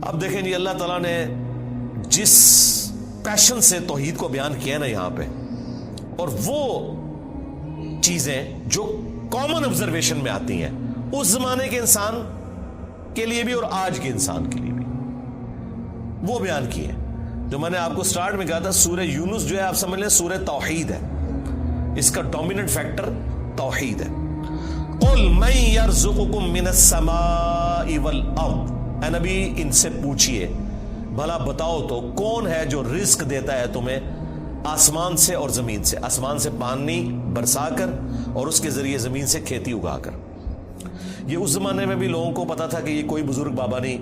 اب دیکھیں جی اللہ تعالیٰ نے جس پیشن سے توحید کو بیان کیا نا یہاں پہ، اور وہ چیزیں جو کامن آبزرویشن میں آتی ہیں اس زمانے کے انسان کے لیے بھی اور آج کے انسان کے لیے بھی، وہ بیان کی ہے. جو میں نے آپ کو سٹارٹ میں کہا تھا سورہ یونس جو ہے آپ سمجھ لیں سورہ توحید ہے، اس کا ڈومیننٹ فیکٹر توحید ہے. قل من یرزقکم من السماء والارض، اے نبی ان سے پوچھئے بھلا بتاؤ تو کون ہے جو رزق دیتا ہے تمہیں آسمان سے اور زمین سے، آسمان سے پانی برسا کر اور اس کے ذریعے زمین سے کھیتی اگا کر. یہ اس زمانے میں بھی لوگوں کو پتا تھا کہ یہ کوئی بزرگ بابا نہیں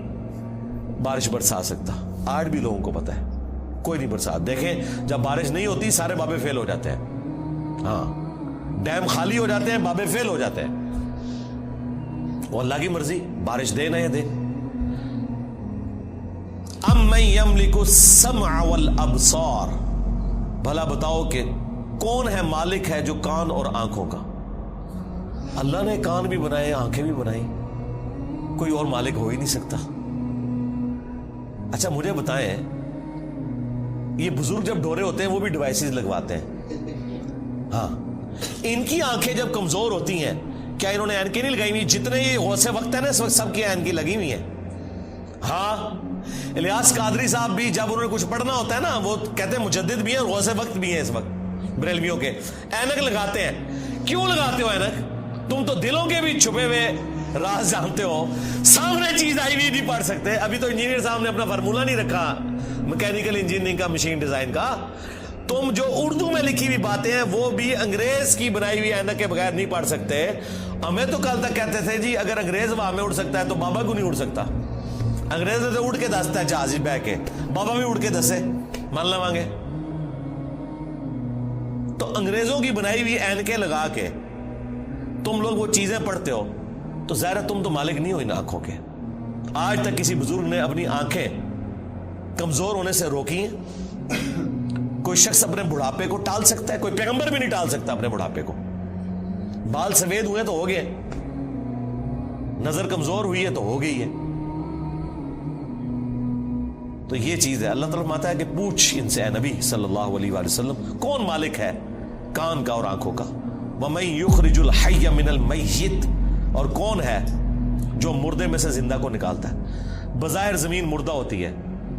بارش برسا سکتا، آج بھی لوگوں کو پتا ہے کوئی نہیں برسا. دیکھیں جب بارش نہیں ہوتی سارے بابے فیل ہو جاتے ہیں، ہاں ڈیم خالی ہو جاتے ہیں، بابے فیل ہو جاتے ہیں. وہ اللہ کی مرضی، بارش دے نہ دے. امن یملک السمع والابصار، بھلا بتاؤ کہ کون ہے مالک ہے جو کان اور آنکھوں کا. اللہ نے کان بھی بنائے آنکھیں بھی بنائی، کوئی اور مالک ہو ہی نہیں سکتا. اچھا مجھے بتائیں یہ بزرگ جب ڈورے ہوتے ہیں وہ بھی ڈیوائسز لگواتے ہیں، ہاں ان کی آنکھیں جب کمزور ہوتی ہیں کیا انہوں نے اینکیں نہیں لگائی ہوئی؟ جتنے یہ غوث وقت ہے نا اس وقت سب کی اینکیں لگی ہوئی ہیں. ہاں الیاس قادری صاحب بھی جب انہوں نے کچھ پڑھنا ہوتا ہے نا وہ کہتے ہیں مجدد بھی ہیں اور غوث وقت بھی ہیں اس وقت بریلویوں کے، اینک لگاتے ہیں. کیوں لگاتے ہو اینک؟ تم تو دلوں کے بھی چھپے ہوئے راز جانتے ہو، سامنے چیز آئی ہوئی نہیں پڑھ سکتے. ابھی تو انجینئر صاحب نے اپنا فارمولہ نہیں رکھا میکینیکل انجینئرنگ کا، مشین ڈیزائن کا. تم جو اردو میں لکھی ہوئی باتیں ہیں وہ بھی انگریز کی بنائی ہوئی اینک کے بغیر نہیں پڑھ سکتے. ہمیں تو کل تک کہتے تھے جی اگر انگریز ہوا میں اڑ سکتا ہے تو بابا کیوں نہیں اڑ سکتا؟ انگریز تو اڑ کے دستا ہے جہاز بہ کے، بابا بھی اڑ کے دسے مان لواں گے. تو انگریزوں کی بنائی ہوئی اینکیں لگا کے تم لوگ وہ چیزیں پڑھتے ہو تو ظاہر ہے تم تو مالک نہیں ہو ان آنکھوں کے. آج تک کسی بزرگ نے اپنی آنکھیں کمزور ہونے سے روکی ہیں؟ کوئی شخص اپنے بڑھاپے کو ٹال سکتا ہے؟ کوئی پیغمبر بھی نہیں ٹال سکتا اپنے بڑھاپے کو. بال سفید ہوئے تو ہو گئے، نظر کمزور ہوئی ہے تو ہو گئی ہے. تو یہ چیز ہے. اللہ تعالیٰ فرماتا ہے کہ پوچھ ان سے اے نبی صلی اللہ علیہ وآلہ وسلم کون مالک ہے کان کا اور آنکھوں کا. وَمَن يُخْرِجُ الْحَيَّ مِنَ الْمَيِّتِ، اور کون ہے جو مردے میں سے زندہ کو نکالتا ہے. بظاہر زمین مردہ ہوتی ہے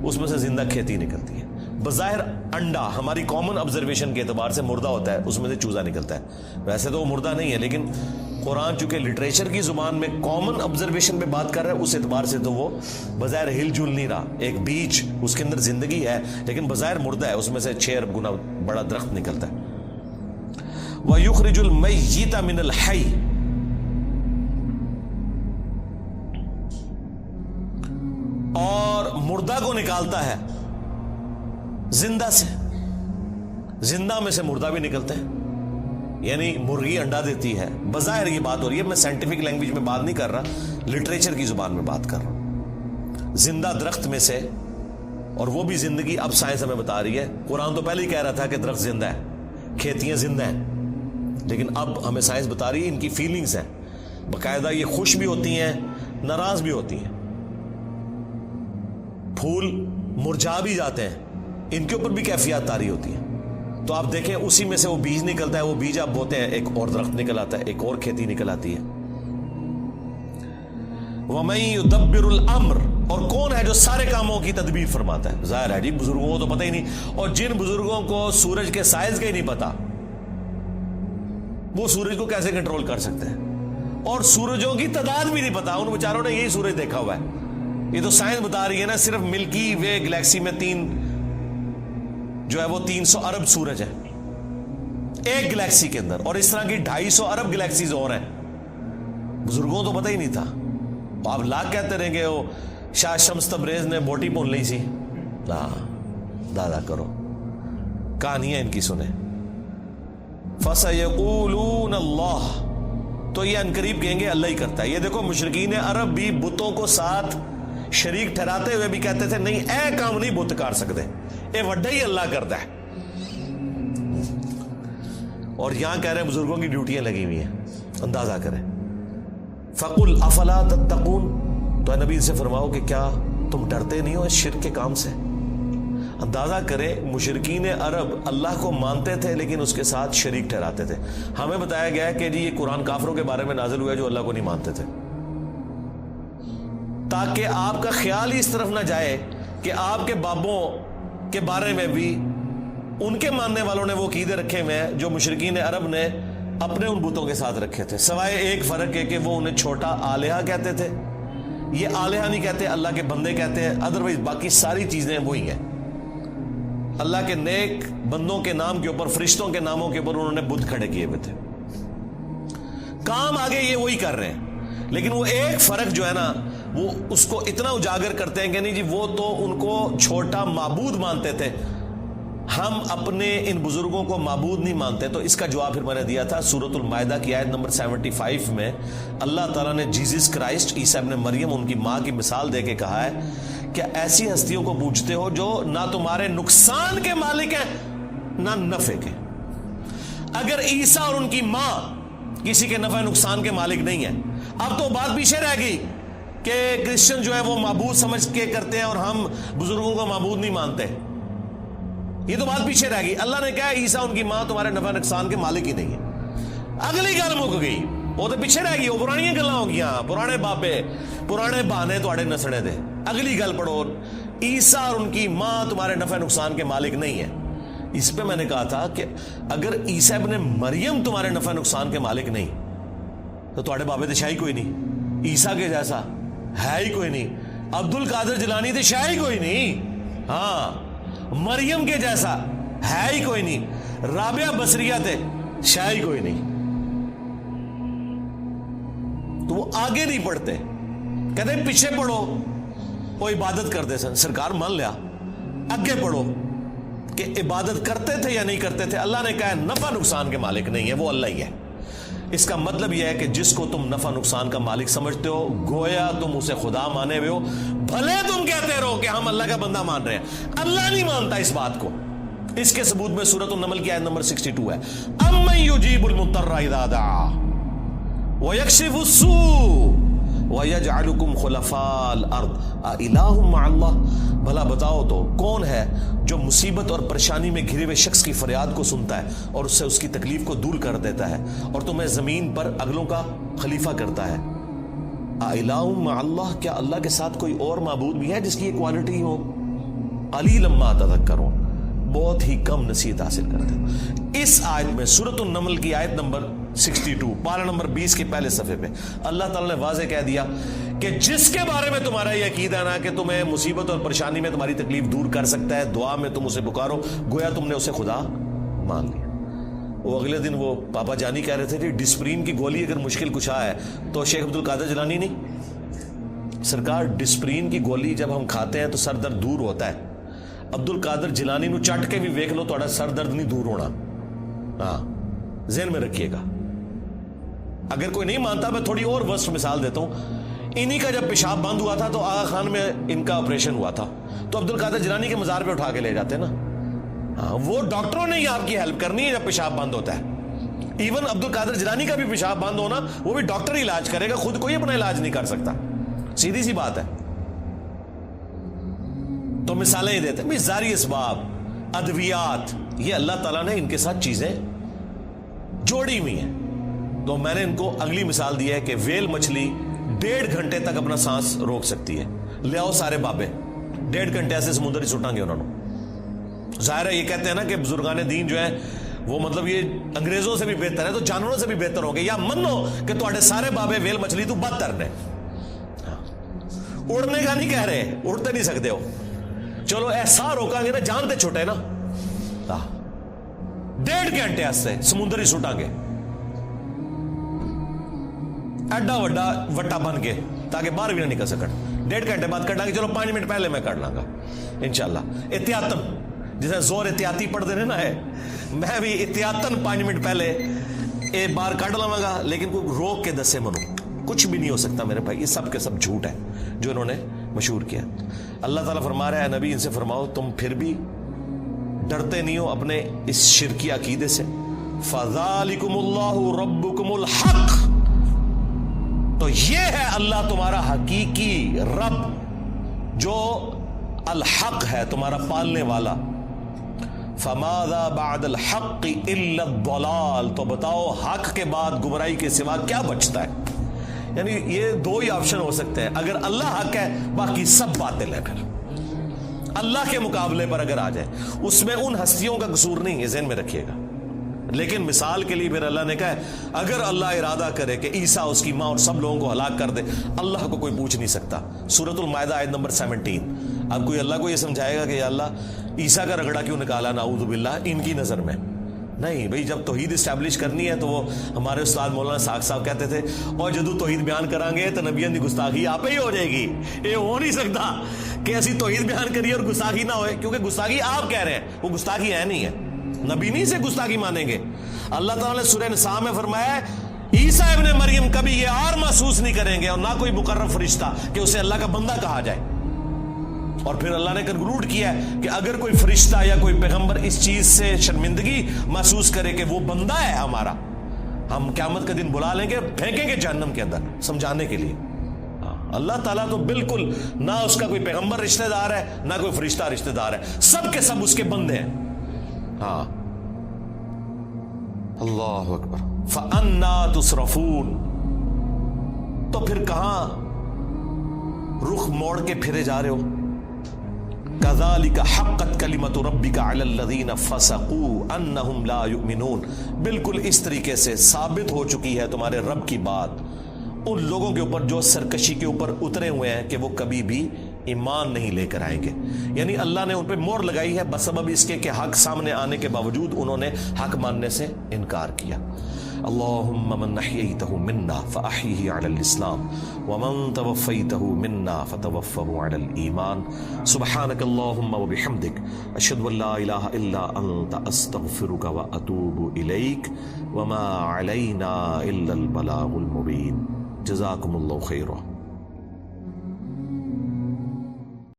اس میں سے زندہ کھیتی نکلتی ہے. بظاہر انڈا ہماری کامن آبزرویشن کے اعتبار سے مردہ ہوتا ہے، اس میں سے چوزا نکلتا ہے. ویسے تو وہ مردہ نہیں ہے لیکن قرآن چونکہ لٹریچر کی زبان میں کامن آبزرویشن پہ بات کر رہا ہے اس اعتبار سے تو وہ بظاہر ہل جل نہیں رہا. ایک بیج اس کے اندر زندگی ہے لیکن بظاہر مردہ ہے، اس میں سے 6 ارب گنا بڑا درخت نکلتا ہے. وَيُخْرِجُ الْمَيِّتَ مِنَ الْحَيِّ، اور مردہ کو نکالتا ہے زندہ سے. زندہ میں سے مردہ بھی نکلتے ہیں. یعنی مرغی انڈا دیتی ہے، بظاہر یہ بات ہو رہی ہے، میں سائنٹیفک لینگویج میں بات نہیں کر رہا، لٹریچر کی زبان میں بات کر رہا ہوں. زندہ درخت میں سے، اور وہ بھی زندگی اب سائنس ہمیں بتا رہی ہے. قرآن تو پہلے ہی کہہ رہا تھا کہ درخت زندہ ہے، کھیتیاں زندہ ہیں، لیکن اب ہمیں سائنس بتا رہی ہے ان کی فیلنگز ہیں. باقاعدہ یہ خوش بھی ہوتی ہیں ناراض بھی ہوتی ہیں. پھول مرجھا بھی جاتے ہیں، ان کے اوپر بھی کیفیات طاری ہوتی ہیں. تو آپ دیکھیں اسی میں سے وہ بیج نکلتا ہے، وہ بیج آپ بوتے ہیں ایک اور درخت نکل آتا ہے، ایک اور کھیتی نکل آتی ہے. وَمَن يُدَبِّرُ الْأَمْرَ، اور کون ہے جو سارے کاموں کی تدبیر فرماتا ہے. ظاہر ہے جی بزرگوں کو تو پتہ ہی نہیں، اور جن بزرگوں کو سورج کے سائز کا ہی نہیں پتا وہ سورج کو کیسے کنٹرول کر سکتے ہیں، اور سورجوں کی تعداد بھی نہیں پتا. ان بیچاروں نے یہی سورج دیکھا ہوا ہے. یہ تو سائنس بتا رہی ہے نا صرف ملکی وے گلیکسی میں جو ہے وہ 300 ارب سورج ہے ایک گلیکسی کے اندر، اور اس طرح کی 250 ارب گلیکسیز اور ہیں. بزرگوں تو پتہ ہی نہیں تھا. آپ لاکھ کہتے رہیں گے وہ شاہ شمس تبریز نے بوٹی پون لی سی. دادا کرو کہانیاں ان کی سنیں. فَسَيَقُولُونَ اللَّهُ، تو یہ انقریب کہیں گے اللہ ہی کرتا ہے. یہ دیکھو مشرکین عرب بھی بتوں کو ساتھ شریک ٹھہراتے ہوئے بھی کہتے تھے نہیں اے کام نہیں بت کر سکتے، اے وڈا ہی اللہ کرتا ہے. اور یہاں کہہ رہے ہیں بزرگوں کی ڈیوٹیاں لگی ہوئی ہیں. اندازہ کریں. فَقُلْ أَفَلَا تَتَّقُونَ، تو اے نبی سے فرماؤ کہ کیا تم ڈرتے نہیں ہو اس شرک کے کام سے؟ اندازہ کریں مشرکین عرب اللہ کو مانتے تھے لیکن اس کے ساتھ شریک ٹھہراتے تھے. ہمیں بتایا گیا ہے کہ جی یہ قرآن کافروں کے بارے میں نازل ہوا ہے جو اللہ کو نہیں مانتے تھے، تاکہ آپ کا خیال ہی اس طرف نہ جائے کہ آپ کے بابوں کے بارے میں بھی ان کے ماننے والوں نے وہ عقیدے رکھے ہوئے ہیں جو مشرکین عرب نے اپنے ان بتوں کے ساتھ رکھے تھے، سوائے ایک فرق ہے کہ وہ انہیں چھوٹا آلیہ کہتے تھے. یہ آلیہ نہیں کہتے، اللہ کے بندے کہتے ہیں. ادروائز باقی ساری چیزیں وہی ہیں. اللہ کے نیک بندوں کے نام کے اوپر، فرشتوں کے ناموں کے اوپر انہوں نے بت کھڑے کیے ہوئے تھے. کام آگے یہ وہی کر رہے ہیں، لیکن وہ ایک فرق جو ہے نا وہ اس کو اتنا اجاگر کرتے ہیں کہ نہیں جی وہ تو ان کو چھوٹا معبود مانتے تھے، ہم اپنے ان بزرگوں کو معبود نہیں مانتے. تو اس کا جواب پھر میں نے دیا تھا سورۃ المائدہ کی آیت نمبر 75 میں. اللہ تعالیٰ نے جیزس کرائسٹ عیسیٰ ابن مریم ان کی ماں کی مثال دے کے کہا ہے کہ ایسی ہستیوں کو پوجتے ہو جو نہ تمہارے نقصان کے مالک ہیں نہ نفع کے. اگر عیسیٰ اور ان کی ماں کسی کے نفع نقصان کے مالک نہیں ہیں، اب تو بات پیچھے رہ گئی کہ کرسچن جو ہے وہ معبود سمجھ کے کرتے ہیں اور ہم بزرگوں کو معبود نہیں مانتے. یہ تو بات پیچھے رہ گئی. اللہ نے کہا عیسیٰ ان کی ماں تمہارے نفع نقصان کے مالک ہی نہیں ہے. اگلی گل مک گئی، وہ تو پیچھے رہ گئی، وہ پرانی گلاں ہو گیا، پرانے بابے پرانے بہانے تواڈے نسنے دے. اگلی گل پڑھو، عیسیٰ اور ان کی ماں تمہارے نفع نقصان کے مالک نہیں ہے. اس پہ میں نے کہا تھا کہ اگر عیسیٰ ابن مریم تمہارے نفع نقصان کے مالک نہیں تو تواڈے بابے تو شاہی کوئی نہیں، عیسیٰ کے جیسا ہے ہی کوئی نہیں، عبد القادر جیلانی تو شاہی کوئی نہیں، ہاں مریم کے جیسا ہے ہی کوئی نہیں، رابعہ بصریہ تے شاہی کوئی نہیں. تو وہ آگے نہیں پڑھتے، کہتے ہیں پیچھے پڑھو، وہ عبادت کرتے سن. سرکار مان لیا، آگے پڑھو کہ عبادت کرتے تھے یا نہیں کرتے تھے. اللہ نے کہا ہے نفع نقصان کے مالک نہیں ہے، وہ اللہ ہی ہے. اس کا مطلب یہ ہے کہ جس کو تم نفع نقصان کا مالک سمجھتے ہو گویا تم اسے خدا مانے ہوئے ہو، بھلے تم کہتے رہو کہ ہم اللہ کا بندہ مان رہے ہیں، اللہ نہیں مانتا اس بات کو. اس کے ثبوت میں سورۃ النمل کی آیت نمبر 62 ہے، امن یجیب المضطر اذا دعا ویکشف السوء وَيَجْعَلُكُمْ خُلَفَاءَ الْأَرْضِ أَإِلَٰهٌ مَّعَ اللَّهِ. بھلا بتاؤ تو کون ہے جو مصیبت اور پریشانی میں گھرے ہوئے شخص کی فریاد کو سنتا ہے اور اس سے اس کی تکلیف کو دور کر دیتا ہے اور تمہیں زمین پر اگلوں کا خلیفہ کرتا ہے. أَإِلَٰهٌ مَّعَ اللَّهِ، کیا اللہ کے ساتھ کوئی اور معبود بھی ہے جس کی یہ کوالٹی ہو؟ قَلِيلًا مَّا تَذَكَّرُونَ، بہت ہی کم نصیحت حاصل کرتے ہیں. اس آیت میں سورۃ النمل کی آیت نمبر 62 پارہ نمبر 20 کے پہلے صفحے پہ اللہ تعالیٰ نے واضح کہہ دیا کہ جس کے بارے میں تمہارا یہ عقیدہ ہے نا کہ تمہیں مصیبت اور پریشانی میں تمہاری تکلیف دور کر سکتا ہے، دعا میں تم اسے پکارو گویا تم نے اسے خدا مان لیا. وہ اگلے دن وہ پاپا جانی کہہ رہے تھے کہ ڈسپرین کی گولی اگر مشکل کشا ہے تو شیخ عبد القادر جیلانی نہیں. سرکار ڈسپرین کی گولی جب ہم کھاتے ہیں تو سر درد دور ہوتا ہے. عبد القادر جیلانی نو چٹ کے بھی ویکھ لو تھوڑا سر درد نہیں دور ہونا. ہاں ذہن میں رکھیے گا. اگر کوئی نہیں مانتا میں تھوڑی اور ورسٹ مثال دیتا ہوں. انہی کا جب پیشاب بند ہوا تھا تو آغا خان میں ان کا آپریشن ہوا تھا تو عبد القادر جیلانی کے مزار پہ اٹھا کے لے جاتے نا. ہاں وہ ڈاکٹروں نے ہی آپ کی ہیلپ کرنی ہے جب پیشاب بند ہوتا ہے. ایون عبد القادر جیلانی کا بھی پیشاب بند ہونا وہ بھی ڈاکٹر ہی علاج کرے گا، خود کوئی اپنا علاج نہیں کر سکتا. سیدھی سی بات ہے. تو مثالیں ہی دیتے ہیں ظاہری اسباب، ادویات، یہ اللہ تعالیٰ نے ان کے ساتھ چیزیں جوڑی ہوئی ہیں. تو میں نے ان کو اگلی مثال دی ہے کہ ویل مچھلی 1.5 گھنٹے تک اپنا سانس روک سکتی ہے. لے آؤ سارے بابے 1.5 گھنٹے ایسے سمندر ہی سٹیں گے انہوں نے. ظاہر ہے یہ کہتے ہیں نا کہ بزرگان دین جو ہیں وہ مطلب یہ انگریزوں سے بھی بہتر ہے تو جانوروں سے بھی بہتر ہو گئے، یا منو کہ تھوڑے سارے بابے ویل مچھلی تو بدتر نے. اڑنے کا نہیں کہہ رہے، اڑتے نہیں سکتے ہو، چلو ایسا روکا گے نا، جانتے چھوٹے نا. 1.5 گھنٹے ایسے سمندر ہی سٹیں گے ایڈا وڈا وٹا بن کے تاکہ باہر بھی نہ نکل سکن. 1.5 گھنٹے بعد کر لیں گے، چلو 5 منٹ پہلے میں کر لاں گا انشاءاللہ. احتیاطاً جسے زور احتیاطی پڑھ دینے نا ہے، میں بھی احتیاطاً 5 منٹ پہلے ایک بار کٹ لواں گا، لیکن کوئی روک کے دسے منو کچھ بھی نہیں ہو سکتا میرے بھائی. یہ سب کے سب جھوٹ ہے جو انہوں نے مشہور کیا. اللہ تعالیٰ فرما رہا ہے نبی ان سے فرماؤ تم پھر بھی ڈرتے نہیں ہو اپنے اس شرکی عقیدے سے. فَذَلِكُمُ اللَّهُ رَبُّكُمُ الْحَقِّ، تو یہ ہے اللہ تمہارا حقیقی رب. جو الحق ہے تمہارا پالنے والا، فماذا بعد الحق الا الضلال، تو بتاؤ حق کے بعد گمراہی کے سوا کیا بچتا ہے؟ یعنی یہ دو ہی آپشن ہو سکتے ہیں، اگر اللہ حق ہے باقی سب باطل ہے، پھر اللہ کے مقابلے پر اگر آ جائے اس میں ان ہستیوں کا قصور نہیں ہے، ذہن میں رکھیے گا۔ لیکن مثال کے لیے پھر اللہ نے کہا ہے اگر اللہ ارادہ کرے کہ عیسیٰ اس کی ماں اور سب لوگوں کو ہلاک کر دے، اللہ کو کوئی پوچھ نہیں سکتا۔ سورۃ المائدہ آیت نمبر 17۔ اب کوئی اللہ کو یہ سمجھائے گا کہ یا اللہ عیسیٰ کا رگڑا کیوں نکالا نعوذ باللہ ان کی نظر میں؟ نہیں بھئی، جب توحید اسٹیبلش کرنی ہے تو وہ ہمارے استاد مولانا ساق صاحب کہتے تھے اور جدو توحید بیان کریں گے تو نبیوں کی گستاخی آپ ہی ہو جائے گی۔ یہ ہو نہیں سکتا کہ ایسی توحید بیان کریے اور گستاخی نہ ہوئے، کیونکہ گستاخی آپ کہہ رہے ہیں، وہ گستاخی ہے نہیں ہے، نبی نہیں سے گستاخی مانیں گے۔ اللہ تعالیٰ نے سورہ نساء میں فرمایا ہے عیسیٰ ابن مریم کبھی یہ اور محسوس نہیں کریں گے اور نہ کوئی مقرب فرشتہ کہ اسے اللہ کا بندہ کہا جائے۔ اور پھر اللہ نے کنکلوڈ کیا ہے کہ اگر کوئی فرشتہ یا کوئی پیغمبر اس چیز سے شرمندگی محسوس کرے کہ وہ بندہ ہے ہمارا، ہم قیامت کے دن بلا لیں گے، پھینکیں گے جہنم کے اندر سمجھانے کے لیے۔ اللہ تعالیٰ تو بالکل نہ اس کا کوئی پیغمبر رشتہ دار ہے نہ کوئی فرشتہ رشتہ دار ہے، سب کے سب اس کے بندے ہیں۔ ہاں، اللہ اکبر۔ فَأَنَّا تُصْرَفُونَ، تو پھر کہاں رخ موڑ کے پھرے جا رہے ہو؟ كَذَلِكَ حَقَّتْ كَلِمَةُ رَبِّكَ عَلَى الَّذِينَ فَسَقُوا أَنَّهُمْ لَا يُؤْمِنُونَ، بالکل اس طریقے سے ثابت ہو چکی ہے تمہارے رب کی بات ان لوگوں کے اوپر جو سرکشی کے اوپر اترے ہوئے ہیں کہ وہ کبھی بھی ایمان نہیں لے کر آئیں گے۔ یعنی اللہ نے ان پہ مہر لگائی ہے بسبب اس کے کہ حق سامنے آنے کے باوجود انہوں نے حق ماننے سے انکار کیا۔ اللہم من احییتہ منا فاحیہ علی الاسلام ومن توفیتہ منا فتوفہ علی الایمان۔ سبحانک اللہم وبحمدک اشہد ان لا الہ الا انت استغفرک واتوب الیک وما علینا الا البلاغ المبین۔ جزاکم اللہ خیرہ۔